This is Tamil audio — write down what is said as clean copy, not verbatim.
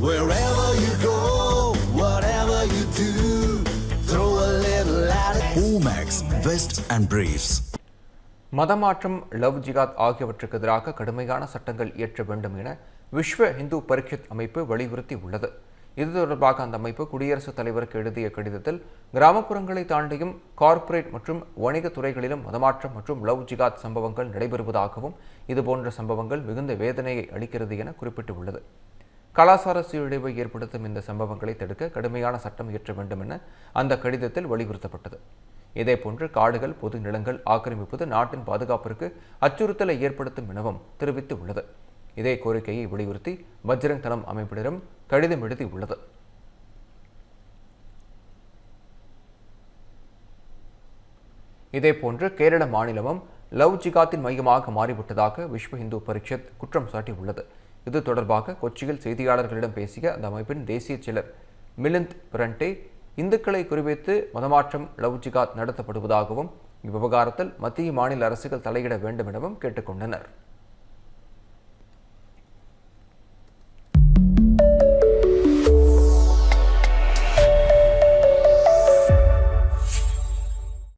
Wherever you go, whatever you do, throw a little at it. Omax, Vest and Briefs. மதமாற்றம், லவ் ஜிகாத் ஆகியவற்றுக்கு எதிராக கடுமையான சட்டங்கள் இயற்ற வேண்டும் என விஸ்வ இந்து பரிஷத் அமைப்பு வலியுறுத்தி உள்ளது. இது தொடர்பாக அந்த அமைப்பு குடியரசுத் தலைவருக்கு எழுதிய கடிதத்தில் கிராமப்புறங்களை தாண்டியும் கார்ப்பரேட் மற்றும் வணிக துறைகளிலும் மதமாற்றம் மற்றும் லவ் ஜிகாத் சம்பவங்கள் நடைபெறுவதாகவும் இதுபோன்ற சம்பவங்கள் மிகுந்த வேதனையை அளிக்கிறது என குறிப்பிட்டுள்ளது. கலாச்சார சீரழிவை ஏற்படுத்தும் இந்த சம்பவங்களை தடுக்க கடுமையான சட்டம் இயற்ற வேண்டும் என அந்த கடிதத்தில் வலியுறுத்தப்பட்டது. இதேபோன்று காடுகள், பொது நிலங்கள் ஆக்கிரமிப்பது நாட்டின் பாதுகாப்பிற்கு அச்சுறுத்தலை ஏற்படுத்தும் எனவும் தெரிவித்து உள்ளது. இதே கோரிக்கையை வலியுறுத்தி பஜ்ரங் தளம் அமைப்பினரும் கடிதம் எழுதியுள்ளது. இதேபோன்று கேரள மாநிலமும் லவ் ஜிகாத்தின் மையமாக மாறிவிட்டதாக விஸ்வ இந்து பரிஷத் குற்றம் சாட்டியுள்ளது. இது தொடர்பாக கொச்சியில் செய்தியாளர்களிடம் பேசிய அந்த அமைப்பின் தேசிய செயலர் மிலிந்த் பிரண்டே, இந்துக்களை குறிவைத்து மதமாற்றம், லவ் ஜிகாத் நடத்தப்படுவதாகவும் இவ்விவகாரத்தில் மத்திய மாநில அரசுகள் தலையிட வேண்டும் எனவும் கேட்டுக்கொண்டனர்.